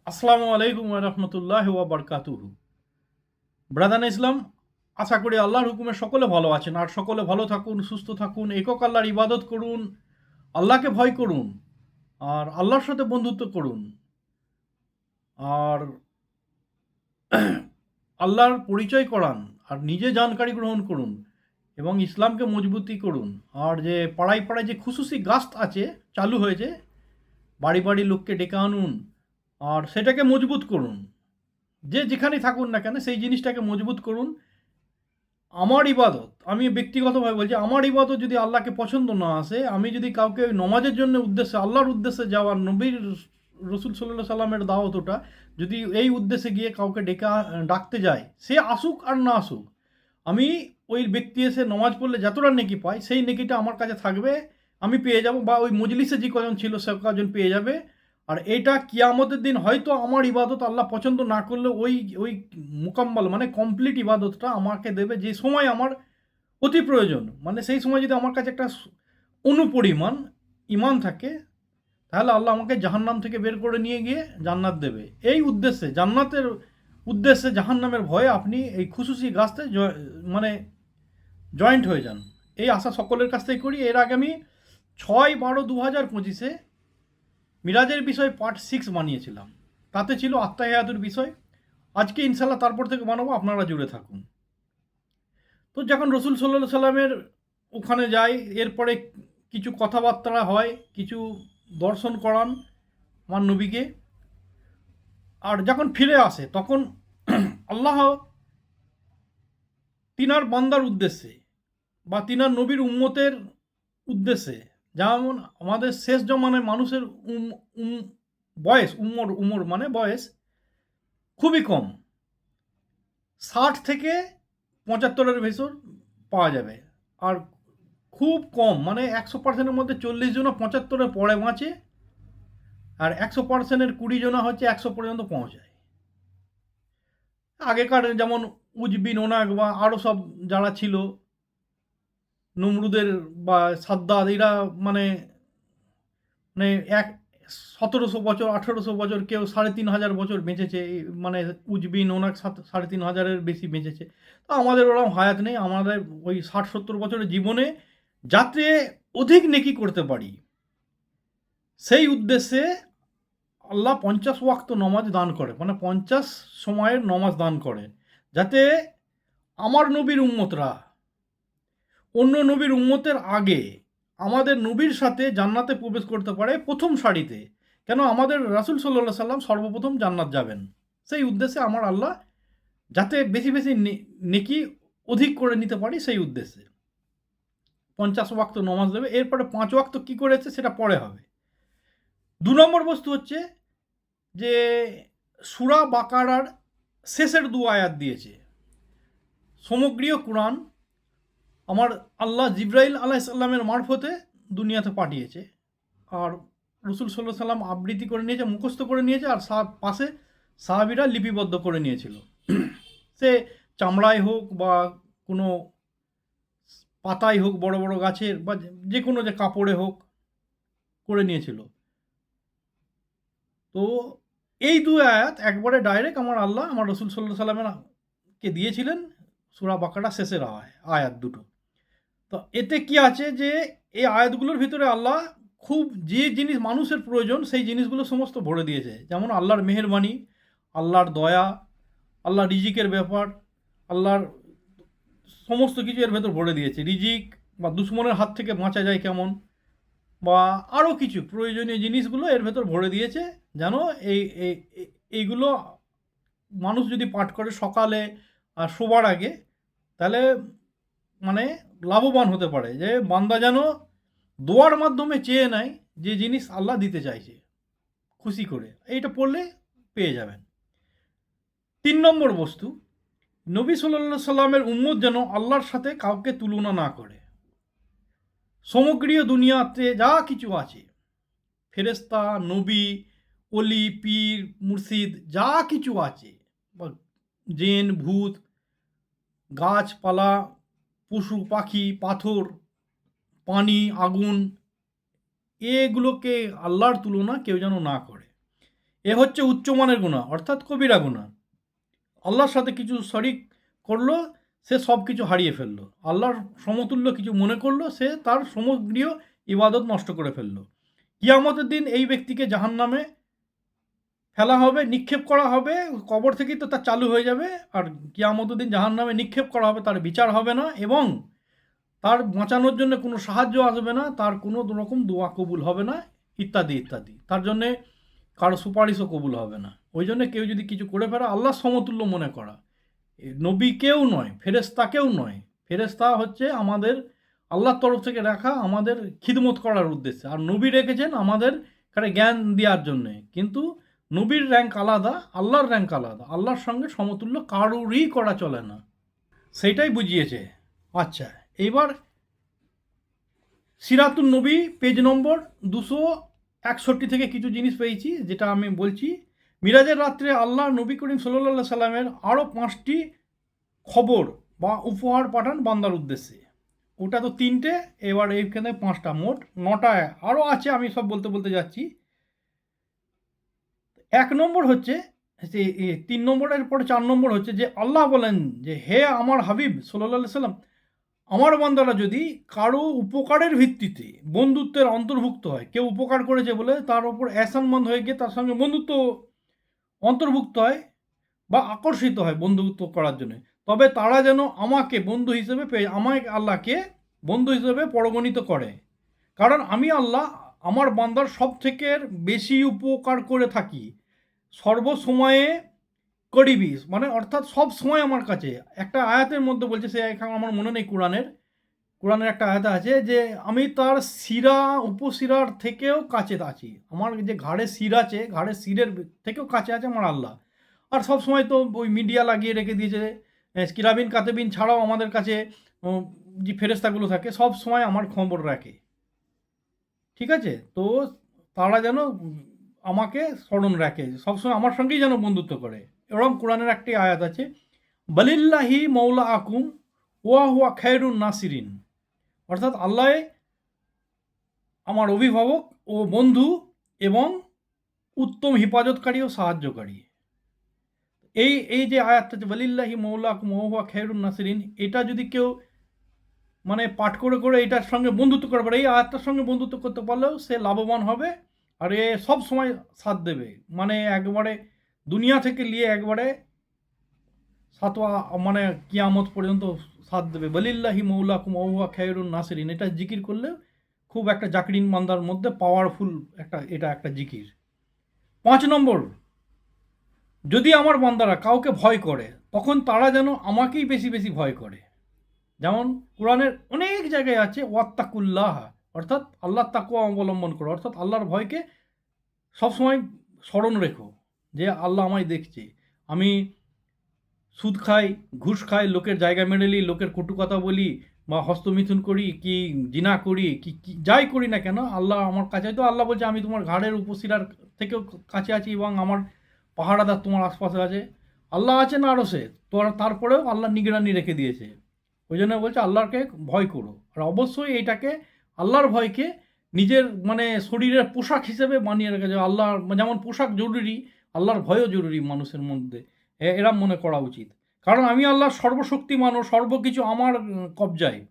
আসসালামু আলাইকুম রহমতুল্লাহ বারকাতুহু। ব্রাদান ইসলাম, আশা করি আল্লাহর হুকুমে সকলে ভালো আছেন আর সকলে ভালো থাকুন, সুস্থ থাকুন, একক আল্লাহর ইবাদত করুন, আল্লাহকে ভয় করুন আর আল্লাহর সাথে বন্ধুত্ব করুন আর আল্লাহর পরিচয় করান আর নিজে জানকারি গ্রহণ করুন এবং ইসলামকে মজবুতি করুন। আর যে পাড়ায় পাড়ায় যে খুশুসি গাস্ত আছে চালু হয়েছে, বাড়ি বাড়ি লোককে ডেকে আনুন আর সেটাকে মজবুত করুন। যে যেখানেই থাকুন না কেন সেই জিনিসটাকে মজবুত করুন। আমার ইবাদত, আমি ব্যক্তিগতভাবে বলছি, আমার ইবাদত যদি আল্লাহকে পছন্দ না আসে, আমি যদি কাউকে ওই নমাজের জন্য উদ্দেশ্যে, আল্লাহর উদ্দেশ্যে যাওয়ার, নবীর রসুল সাল্লাহ সাল্লামের দাওয়াত ওটা, যদি এই উদ্দেশ্যে গিয়ে কাউকে ডাকতে যায়, সে আসুক আর না আসুক, আমি ওই ব্যক্তি এসে নমাজ পড়লে যতটা নেকি পাই সেই নেকিটা আমার কাছে থাকবে, আমি পেয়ে যাব, বা ওই মজলিসে যে কজন ছিল সে কজন পেয়ে যাবে। আর এইটা কিয়ামতের দিন হয়তো আমার ইবাদত আল্লাহ পছন্দ না করলে ওই ওই মুকাম্মাল মানে কমপ্লিট ইবাদতটা আমাকে দেবে যে সময় আমার অতি প্রয়োজন। মানে সেই সময় যদি আমার কাছে একটা অনুপরিমাণ ইমান থাকে, তাহলে আল্লাহ আমাকে জাহান্নাম থেকে বের করে নিয়ে গিয়ে জান্নাত দেবে। এই উদ্দেশ্যে, জান্নাতের উদ্দেশ্যে জাহান্নামের ভয়ে আপনি এই খুশুসি গাছতে মানে জয়েন্ট হয়ে যান। এই আশা সকলের কাছ থেকে করি। এর আগে আমি 6/12/2025 মিরাজের বিষয় পার্ট 6 বানিয়েছিলাম, তাতে ছিল আত্মাহিয়াতুর বিষয়। আজকে ইনশাল্লাহ তারপর থেকে বানাবো, আপনারা জুড়ে থাকুন। তো যখন রসুল সাল্লাহ সাল্লামের ওখানে যাই, এরপরে কিছু কথাবার্তা হয়, কিছু দর্শন করান আমার নবীকে। আর যখন ফিরে আসে তখন আল্লাহ তিনার বান্দার উদ্দেশ্যে বা তিনার নবীর উম্মতের উদ্দেশ্যে, যেমন আমাদের শেষ জমানায় মানুষের বয়স, উমর মানে বয়স খুবই কম, 60 থেকে 75-এর ভেতর পাওয়া যাবে। আর খুব কম মানে 100%-এর মধ্যে 40 জনা 75-এর পরে বাঁচে, আর 100%-এর 20 জনা হচ্ছে 100 পর্যন্ত পৌঁছায়। আগেকার যেমন উজবিন ওনাক বা আরও সব যারা ছিল, নমরুদের বা সাদ্দাত, এরা মানে মানে এক 1700 বছর 1800 বছর, কেউ 3500 বছর বেঁচেছে। মানে উজবিন ওনাক 3500-এর বেশি বেঁচেছে। তো আমাদের ওরকম হায়াত নেই, আমাদের ওই 60-70 বছরের জীবনে যাতে অধিক নেকি করতে পারি সেই উদ্দেশ্যে আল্লাহ 50 ওয়াক্ত নমাজ দান করে, মানে 50 সময়ের নমাজ দান করে, যাতে আমার নবীর উম্মতরা অন্য নবীর উম্মতের আগে আমাদের নবীর সাথে জান্নাতে প্রবেশ করতে পারে প্রথম সারিতে। কেন? আমাদের রাসূল সাল্লাল্লাহু সাল্লাম সর্বপ্রথম জান্নাত যাবেন। সেই উদ্দেশ্যে আমার আল্লাহ যাতে বেশি বেশি নেকি অধিক করে নিতে পারি সেই উদ্দেশ্যে 50 ওয়াক্ত নমাজ দেবে। এরপরে 5 ওয়াক্ত কী করেছে সেটা পরে হবে। 2 নম্বর বস্তু হচ্ছে যে সূরা বাকারার শেষের 2 আয়াত দিয়েছে। সমগ্রীয় কুরআন আমার আল্লাহ জিবরাইল আলাইহিস সালামের মারফতে দুনিয়াতে পাঠিয়েছে। আর রাসূল সাল্লাল্লাহু আলাইহি সাল্লাম আবৃত্তি করে নিয়েছে, মুখস্থ করে নিয়েছে, আর পাশে সাহাবীরা লিপিবদ্ধ করে নিয়েছিল। সে চামড়ায় হোক বা কোনো পাতায় হোক, বড় বড় গাছের বা যে কোনো যে কাপড়ে হোক করে নিয়েছিল। তো এই 2 আয়াত একবারে ডাইরেক্ট আমার আল্লাহ আমার রাসূল সাল্লাল্লাহু আলাইহি সাল্লামের কে দিয়েছিলেন, সূরা বাকারা শেষের আয়াত দুটো। তো এতে কি আছে যে এই আয়াতগুলোর ভিতরে আল্লাহ খুব যে জিনিস মানুষের প্রয়োজন সেই জিনিসগুলো সমস্ত ভরে দিয়েছে। যেমন আল্লাহর মেহেরবানি, আল্লাহর দয়া, আল্লাহর রিজিকের ব্যাপার, আল্লাহর সমস্ত কিছু এর ভেতর ভরে দিয়েছে। রিজিক বা দুশ্মনের হাত থেকে বাঁচা যায় কেমন, বা আরও কিছু প্রয়োজনীয় জিনিসগুলো এর ভেতর ভরে দিয়েছে। যেন এই এইগুলো মানুষ যদি পাঠ করে সকালে আর শোবার আগে, তাহলে মানে লাভবান হতে পারে, যে বান্দা যেন দোয়ার মাধ্যমে চেয়ে নেয় যে জিনিস আল্লাহ দিতে চাইছে খুশি করে, এইটা পড়লে পেয়ে যাবেন। 3 নম্বর বস্তু, নবী সাল্লাল্লাহু সাল্লামের উম্মত যেন আল্লাহর সাথে কাউকে তুলনা না করে। সমগ্রীয় দুনিয়াতে যা কিছু আছে, ফেরেশতা, নবী, অলি, পীর, মুর্শিদ, যা কিছু আছে, বা জিন, ভূত, গাছপালা, পশু পাখি, পাথর, পানি, আগুন, এগুলোকে আল্লাহর তুলনা কেউ যেন না করে। এ হচ্ছে উচ্চমানের গুনাহ, অর্থাৎ কবিরা গুনাহ। আল্লাহর সাথে কিছু শরিক করলো, সে সব কিছু হারিয়ে ফেললো। আল্লাহর সমতুল্য কিছু মনে করলো, সে তার সমগ্রীয় ইবাদত নষ্ট করে ফেললো। কিয়ামতের দিন এই ব্যক্তিকে জাহান্নামে ফেলা হবে, নিক্ষেপ করা হবে। কবর থেকেই তো তার চালু হয়ে যাবে। আর কিয়ামতের দিন জাহান্নামে নিক্ষেপ করা হবে, তার বিচার হবে না এবং তার বাঁচানোর জন্য কোনো সাহায্য আসবে না, তার কোনো রকম দোয়া কবুল হবে না, ইত্যাদি ইত্যাদি। তার জন্যে কারো সুপারিশও কবুল হবে না। ওই জন্য কেউ যদি কিছু করে ফেলে, আল্লাহর সমতুল্য মনে করা। নবীকেও নয়, ফেরেশতাকেও নয়। ফেরেশতা হচ্ছে আমাদের আল্লাহর তরফ থেকে রাখা, আমাদের খিদমত করার উদ্দেশ্যে। আর নবী রেখেছেন আমাদের কাছে জ্ঞান দেওয়ার জন্যে। কিন্তু নবীর র্যাঙ্ক আলাদা, আল্লাহর র্যাঙ্ক আলাদা। আল্লাহর সঙ্গে সমতুল্য কারোরই করা চলে না, সেইটাই বুঝিয়েছে। আচ্ছা, এইবার সিরাতুন নবী পেজ নম্বর 261 থেকে কিছু জিনিস পেয়েছি, যেটা আমি বলছি। মিরাজের রাত্রে আল্লাহ নবী করিম সাল্লাল্লাহু সাল্লামের আরও 5টি খবর বা উপহার পাঠান বান্দার উদ্দেশ্যে। ওটা তো 3টে, এবার এইখানে 5টা, মোট 9টায় আরও আছে। আমি সব বলতে বলতে যাচ্ছি। 1 নম্বর হচ্ছে, 3 নম্বরের পরে 4 নম্বর হচ্ছে যে আল্লাহ বলেন যে, হে আমার হাবিব সাল্লাল্লাহু আলাইহি সাল্লাম, আমার বান্দারা যদি কারো উপকারের ভিত্তিতে বন্ধুত্বের অন্তর্ভুক্ত হয়, কেউ উপকার করেছে বলে তার ওপর এহসানমন্দ হয়ে গিয়ে তার সঙ্গে বন্ধুত্ব অন্তর্ভুক্ত হয় বা আকর্ষিত হয় বন্ধুত্ব করার জন্য, তবে তারা যেন আমাকে বন্ধু হিসেবে পেয়ে আমায় আল্লাহকে বন্ধু হিসেবে পরগণিত করে। কারণ আমি আল্লাহ আমার বান্দার সব থেকে বেশি উপকার করে থাকি, সর্বসময়ে করিবি, মানে অর্থাৎ সব সময় আমার কাছে। একটা আয়াতের মধ্যে বলছে, সে এখন আমার মনে নেই, কোরআনের একটা আয়াত আছে যে আমি তার শিরা উপশিরার থেকেও কাছে আছি। আমার যে ঘাড়ে শির আছে, ঘাড়ের শিরের থেকেও কাছে আছে আমার আল্লাহ। আর সব সময় তো ওই মিডিয়া লাগিয়ে রেখে দিয়েছে। কিরাবিন কাতেবিন ছাড়াও আমাদের কাছে যে ফেরেস্তাগুলো থাকে, সব সময় আমার খবর রাখে। ঠিক আছে? তো তারা যেন আমাকে স্মরণ রাখে, সবসময় আমার সঙ্গেই যেন বন্ধুত্ব করে। এরকম কোরআনের একটি আয়াত আছে, বালিল্লাহি মৌলা আকুম ওয়া হুয়া খায়রুন নাসিরিন। অর্থাৎ আল্লাহ আমার অভিভাবক ও বন্ধু এবং উত্তম হিফাজতকারী ও সাহায্যকারী। এই যে আয়াতটা আছে, বালিল্লাহি মৌলা আকুম ওয়া হুয়া খায়রুন নাসিরিন, এটা যদি কেউ মানে পাঠ করে করে এটার সঙ্গে বন্ধুত্ব করতে পারে, এই আয়াতটার সঙ্গে বন্ধুত্ব করতে পারলেও সে লাভবান হবে। আর এ সব সময় সাথ দেবে, মানে একবারে দুনিয়া থেকে নিয়ে একবারে সাতওয়া মানে কিয়ামত পর্যন্ত সাথ দেবে। বলিল্লাহি মৌলাকুম ওয়া হুয়া খায়রুন নাসিরিন, এটা জিকির করলে খুব একটা জাকিরিন বান্দার মধ্যে পাওয়ারফুল এটা একটা জিকির। 5 নম্বর, যদি আমার বান্দারা কাউকে ভয় করে, তখন তারা যেন আমাকেই বেশি বেশি ভয় করে। যেমন কোরআনের অনেক জায়গায় আছে ওয়াত্তাকুল্লাহ, অর্থাৎ আল্লাহর তাকওয়া অবলম্বন করো, অর্থাৎ আল্লাহর ভয়কে সবসময় স্মরণ রেখো যে আল্লাহ আমায় দেখছে। আমি সুদ খাই, ঘুষ খাই, লোকের জায়গা মেরে নিই, লোকের কটু কথা বলি বা হস্তমিথুন করি, কি জিনা করি, কি যাই করি না কেন, আল্লাহ আমার কাছে। তো আল্লাহ বলছে আমি তোমার ঘাড়ের উপশিরার থেকেও কাছে আছি এবং আমার পাহারাদার তোমার আশপাশে আছে। আল্লাহ আছেন আরও সে, তারপরেও আল্লাহ নিগরানি রেখে দিয়েছে। ওই জন্য বলছে আল্লাহকে ভয় করো। আর অবশ্যই এইটাকে, আল্লাহর ভয়কে নিজের মানে শরীরের পোশাক হিসেবে বানিয়ে রেখেছে। আল্লাহর যেমন পোশাক জরুরি, আল্লাহর ভয়ও জরুরি মানুষের মধ্যে, এরম মনে করা উচিত। কারণ আমি আল্লাহ সর্বশক্তিমান ও সর্বকিছু আমার কবজায়।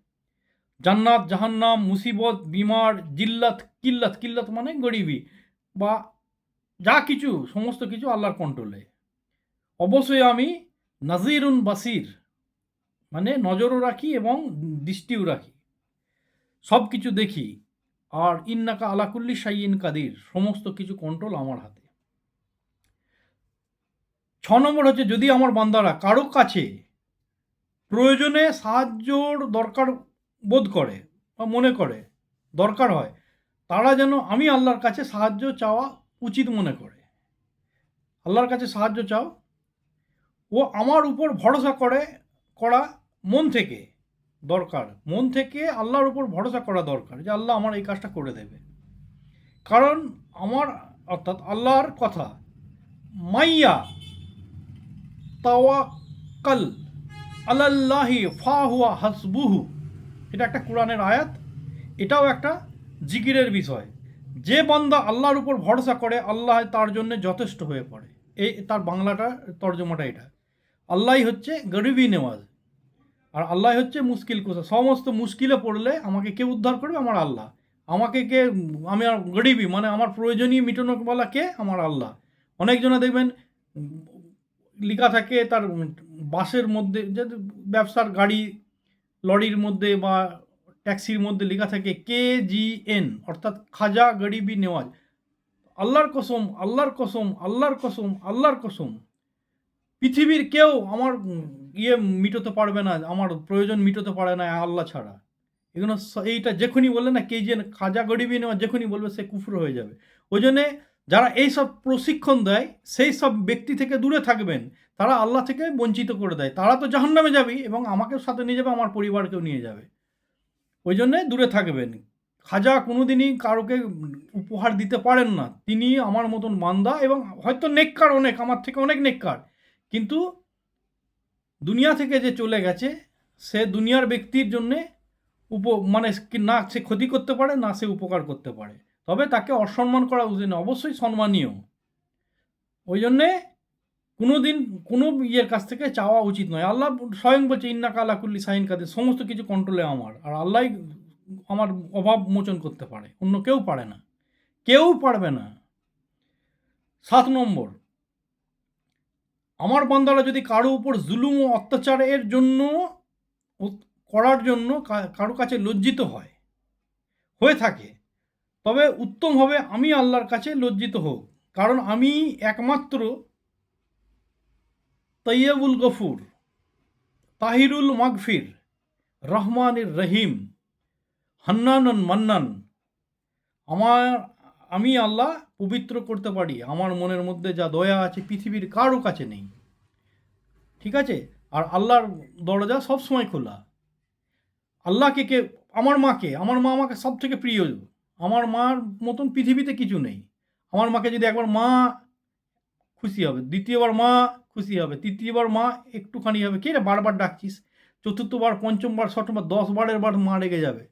জান্নাত, জাহান্নাম, মুসিবত, বিমার, জিল্লাত, কিল্লাত, কিল্লাত মানে গরিবি, বা যা কিছু সমস্ত কিছু আল্লাহর কন্ট্রোলে। অবশ্যই আমি নাজিরুন বাসির, মানে নজরও রাখি এবং দৃষ্টিও রাখি, সব কিছু দেখি। আর ইন্নাকা আলাকুল্লি শাইইন কাদির, সমস্ত কিছু কন্ট্রোল আমার হাতে। 6 নম্বর হচ্ছে, যদি আমার বান্দারা কারো কাছে প্রয়োজনে সাহায্যর দরকার বোধ করে বা মনে করে দরকার হয়, তারা যেন আমি আল্লাহর কাছে সাহায্য চাওয়া উচিত মনে করে। আল্লাহর কাছে সাহায্য চাও ও আমার উপর ভরসা করা মন থেকে দরকার। মন থেকে আল্লাহর উপর ভরসা করা দরকার যে আল্লাহ আমার এই কাজটা করে দেবে। কারণ আমার অর্থাৎ আল্লাহর কথা, মাইয়া তাওয়াক্কাল আলাল্লাহি ফাহুয়া হাসবুহু, এটা একটা কোরআনের আয়াত। এটাও একটা জিকিরের বিষয়। যে বান্দা আল্লাহর উপর ভরসা করে আল্লাহ তার জন্য যথেষ্ট হয়ে পড়ে। এই তার বাংলাটা তর্জমাটা এটা। আল্লাহই হচ্ছে গরিবি নেওয়াজ, আর আল্লাহ হচ্ছে মুশকিল কুশা। সমস্ত মুশকিলে পড়লে আমাকে কে উদ্ধার করবে? আমার আল্লাহ। আমাকে কে, আমি আর গরিবি মানে আমার প্রয়োজনীয় মিটানোওয়ালা কে? আমার আল্লাহ। অনেকজনে দেখবেন লেখা থাকে তার বাসের মধ্যে, যে ব্যবসার গাড়ি লরির মধ্যে বা ট্যাক্সির মধ্যে লেখা থাকে KGN, অর্থাৎ খাজা গরিবি নেওয়াজ। আল্লাহর কসম, আল্লাহর কসম, আল্লাহর কসম, আল্লাহর কসম, পৃথিবীর কেউ আমার মিটাতে পারবে না, আমার প্রয়োজন মিটাতে পারে না আল্লাহ ছাড়া। এগুলো এইটা যখনই বললে না KGN খাজা গরিবি নেওয়া, যখনই বলবে সে কুফর হয়ে যাবে। ওই জন্যে যারা এইসব প্রশিক্ষণ দেয় সেই সব ব্যক্তি থেকে দূরে থাকবেন। তারা আল্লাহ থেকে বঞ্চিত করে দেয়। তারা তো জাহান্নামে যাবেই এবং আমাকেও সাথে নিয়ে যাবে, আমার পরিবারকেও নিয়ে যাবে। ওই জন্যে দূরে থাকবেন। খাজা কোনোদিনই কারোকে উপহার দিতে পারেন না। তিনি আমার মতন বান্দা এবং হয়তো নেককার, অনেক আমার থেকে অনেক নেককার, কিন্তু দুনিয়া থেকে যে চলে গেছে সে দুনিয়ার ব্যক্তির জন্যে মানে না সে ক্ষতি করতে পারে না সে উপকার করতে পারে। তবে তাকে অসম্মান করা উচিত না, অবশ্যই সম্মানীয়। ওই জন্যে কোনো দিন কোনো ইয়ের কাছ থেকে চাওয়া উচিত নয়। আল্লাহ স্বয়ং বলছে ইন্নাকা আলা কুল্লি শাইইন কাদির, সমস্ত কিছু কন্ট্রোলে আমার, আর আল্লাহই আমার অভাব মোচন করতে পারে, অন্য কেউ পারে না, কেউ পারবে না। 7 নম্বর, আমার বান্দারা যদি কারো উপর জুলুম ও অত্যাচারের জন্য করার জন্য কারো কাছে লজ্জিত হয়ে থাকে, তবে উত্তম হবে আমি আল্লাহর কাছে লজ্জিত হোক, কারণ আমি একমাত্র তৈয়বুল গফুর, তাহিরুল মাগফির, রহমানির রহিম, হান্নানুন মান্নান। আমি আল্লাহ পবিত্র করতে পারি। আমার মনের মধ্যে যা দয়া আছে পৃথিবীর কারো কাছে নেই। ঠিক আছে? আর আল্লাহর দরজা সবসময় খোলা। আল্লাহকে আমার মা আমাকে সব থেকে প্রিয়। আমার মার মতন পৃথিবীতে কিছু নেই। আমার মাকে যদি একবার মা খুশি হবে, দ্বিতীয়বার মা খুশি হবে, তৃতীয়বার মা একটুখানি হবে, কে রে বারবার ডাকছিস, চতুর্থবার, পঞ্চমবার, ষষ্ঠবার, 10 বারের বার মা রেগে যাবে,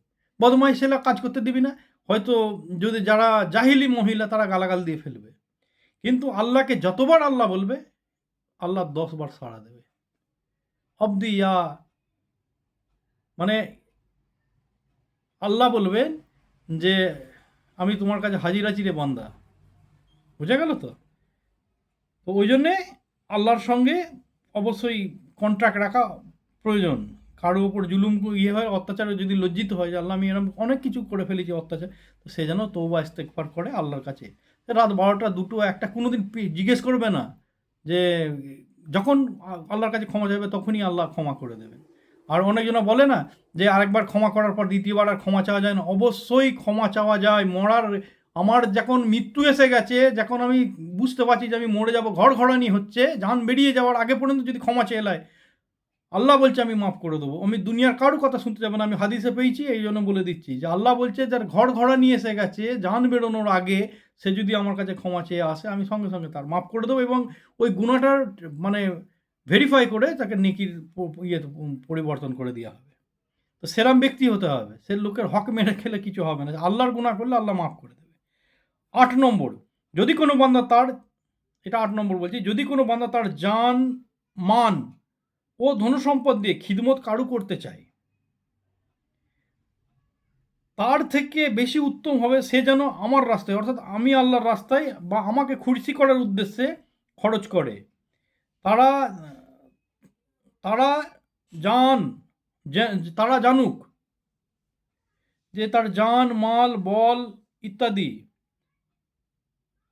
বদমাইশ ছেলে, কাজ করতে দিবি না। হয়তো যদি যারা জাহিলি মহিলা তারা গালাগাল দিয়ে ফেলবে, কিন্তু আল্লাহকে যতবার আল্লাহ বলবে আল্লাহ 10 বার সাড়া দেবে। অব্দি ইয়া মানে আল্লাহ বলবেন যে আমি তোমার কাছে হাজির আছি রে বান্দা। বুঝা গেল তো? তো ওই জন্যে আল্লাহর সঙ্গে অবশ্যই কন্ট্রাক্ট রাখা প্রয়োজন। কারো উপর জুলুম হয়, অত্যাচারে যদি লজ্জিত হয় যে আল্লাহ আমি এরকম অনেক কিছু করে ফেলেছি অত্যাচার, তো সে যেন তওবা ইস্তেগফার করে আল্লাহর কাছে। রাত 12টা 2টো 1টা কোনো দিন জিজ্ঞেস করবে না যে, যখন আল্লাহর কাছে ক্ষমা চাইবে তখনই আল্লাহ ক্ষমা করে দেবেন। আর অনেকজন বলে না যে আরেকবার ক্ষমা করার পর দ্বিতীয়বার আর ক্ষমা চাওয়া যায় না। অবশ্যই ক্ষমা চাওয়া যায়। আমার যখন মৃত্যু এসে গেছে, যখন আমি বুঝতে পারছি যে আমি মরে যাব, ঘড়ঘড়ানি হচ্ছে, জান বেরিয়ে যাওয়ার আগে পর্যন্ত যদি ক্ষমা চেয়ে নেয়, আল্লাহ বলছে আমি মাফ করে দেবো। আমি দুনিয়ার কারো কথা শুনতে যাব না। আমি হাদিসে পেয়েছি, এই জন্য বলে দিচ্ছি যে আল্লাহ বলছে যার ঘড়ঘড়ানি এসে গেছে, জান বেরোনোর আগে সে যদি আমার কাছে ক্ষমা চেয়ে আসে, আমি সঙ্গে সঙ্গে তার মাফ করে দেবো এবং ওই গুনাহটার মানে ভেরিফাই করে তাকে নেকির পরিবর্তন করে দেওয়া হবে। তো সেরাম ব্যক্তি হতে হবে, সে লোকের হক মেরে খেলে কিছু হবে না। আল্লাহর গুনাহ করলে আল্লাহ মাফ করে দেবে। 8 নম্বর, যদি কোনো বান্দা তার, এটা 8 নম্বর বলছি, যদি কোনো বান্দা তার জান, মান ও ধনসম্পদ দিয়ে খিদমত কারু করতে চায়, তার থেকে বেশি উত্তম হবে সে যেন আমার রাস্তায়, অর্থাৎ আমি আল্লাহর রাস্তায় বা আমাকে খুশি করার উদ্দেশ্যে খরচ করে। তারা তারা তারা জানুক যে তার জান, মাল, বল ইত্যাদি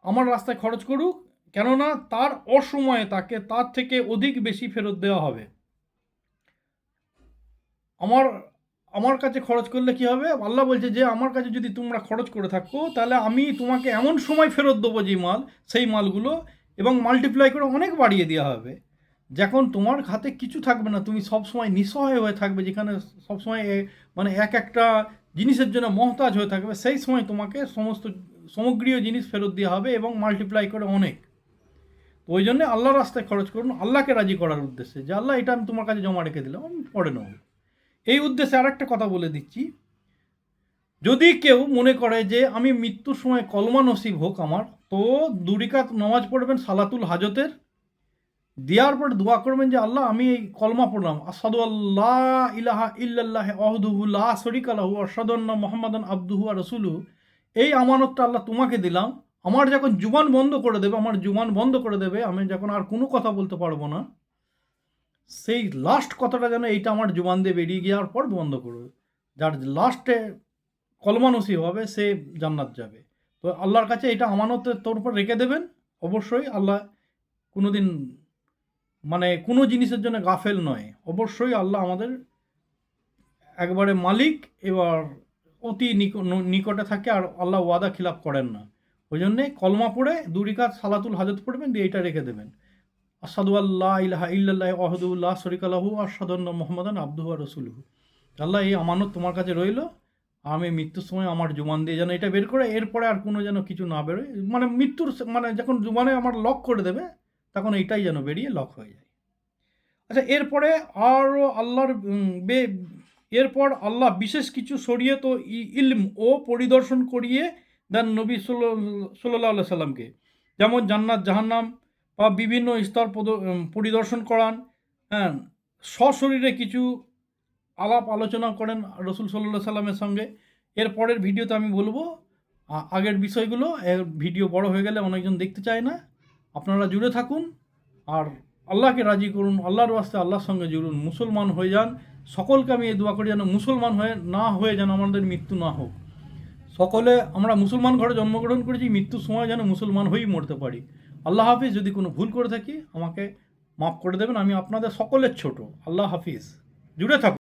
আমার রাস্তায় খরচ করুক, কেননা তার অসময়ে তাকে তার থেকে অধিক বেশি ফেরত দেওয়া হবে। আমার কাছে খরচ করলে কি হবে? আল্লাহ বলছে যে আমার কাছে যদি তোমরা খরচ করে থাকো তাহলে আমি তোমাকে এমন সময় ফেরত দেবো সেই মালগুলো, এবং মাল্টিপ্লাই করে অনেক বাড়িয়ে দেওয়া হবে, যখন তোমার হাতে কিছু থাকবে না, তুমি সবসময় নিঃসহায় হয়ে থাকবে, যেখানে সবসময় মানে একটা জিনিসের জন্য মহতাজ হয়ে থাকবে, সেই সময় তোমাকে সমস্ত সমগ্রীয় জিনিস ফেরত দেওয়া হবে এবং মাল্টিপ্লাই করে অনেক। তো ওই জন্যে আল্লাহর রাস্তায় খরচ করুন, আল্লাহকে রাজি করার উদ্দেশ্যে, যে আল্লাহ এটা আমি তোমার কাছে জমা রেখে দিলাম, আমি পরে নেব। এই উদ্দেশ্যে আরেকটা কথা বলে দিচ্ছি, যদি কেউ মনে করে যে আমি মৃত্যুর সময় কলমা নসিব হোক আমার, তো 2 রাকাত নামাজ পড়বেন সালাতুল হাজতের, দেওয়ার পর দোয়া করবেন যে আল্লাহ আমি এই কলমা পড়লাম, আশহাদু আল্লা ইলাহা ইল্লাল্লাহ ওয়াহদাহু লা শারীকা লাহু ওয়া আশহাদু আন্না মুহাম্মাদান আবদুহু ওয়া রাসূলুহু, এই আমানতটা আল্লাহ তোমাকে দিলাম। আমার যখন জুবান বন্ধ করে দেবে, আমি যখন আর কোনো কথা বলতে পারবো না, সেই লাস্ট কথাটা যেন এইটা আমার জুবান দিয়ে বেরিয়ে যাওয়ার পর বন্ধ করবে। যার লাস্টে কলমা নসিব হবে সে জান্নাত যাবে। তো আল্লাহর কাছে এটা আমানতের তোর উপর রেখে দেবেন। অবশ্যই আল্লাহ কোনোদিন মানে কোনো জিনিসের জন্য গাফেল নয়। অবশ্যই আল্লাহ আমাদের একবারে মালিক, এবার অতি নিকটে থাকে, আর আল্লাহ ওয়াদা খিলাফ করেন না। ওই জন্যে কলমা পড়ে 2 রাকাত সালাতুল হাজত পড়বেন, দিয়ে এইটা রেখে দেবেন, আশহাদু আল্লা ইলাহা ইল্লাল্লাহ ওয়াহদাহু লা শারীকা লাহু ওয়া আশহাদু আন্না মুহাম্মাদান আবদুহু ওয়া রাসূলুহু। আল্লাহ এই আমানত তোমার কাছে রইল, আমি মৃত্যুর সময় আমার জুবান দিয়ে যেন এটা বের করে, এরপরে আর কোনো যেন কিছু না বেরোয়, মানে মৃত্যুর মানে যখন জুবানে আমার লক করে দেবে তখন এইটাই যেন বেরিয়ে লক হয়ে যায়। আচ্ছা, এরপরে আরও আল্লাহর এরপর আল্লাহ বিশেষ কিছু শরীয়ত ও ইলম ও পরিদর্শন করিয়ে দেন নবী সাল্লাল্লাহু আলাইহি সাল্লামকে, যেমন জান্নাত জাহান্নাম বা বিভিন্ন স্তর পরিদর্শন করান। হ্যাঁ, সশরীরে কিছু আলাপ আলোচনা করেন রসুল সাল্লাল্লাহু সাল্লামের সঙ্গে। এর পরের ভিডিওতে আমি বলবো আগের বিষয়গুলো। এর ভিডিও বড় হয়ে গেলে অনেকজন দেখতে চায় না। আপনারা জুড়ে থাকুন আর আল্লাহকে রাজি করুন, আল্লাহর ওয়াস্তে আল্লাহর সঙ্গে জুড়ুন, মুসলমান হয়ে যান। সকলকে আমি এই দোয়া করি যেন মুসলমান হয়ে যেন আমাদের মৃত্যু না হোক। সকলে আমরা মুসলমান ঘরে জন্মগ্রহণ করেছি, মৃত্যুর সময় যেন মুসলমান হয়েই মরতে পারি। আল্লাহ হাফিজ। যদি কোনো ভুল করে থাকি আমাকে মাফ করে দেবেন, আমি আপনাদের সকলের ছোট। আল্লাহ হাফিজ। জুড়ে থাকুন।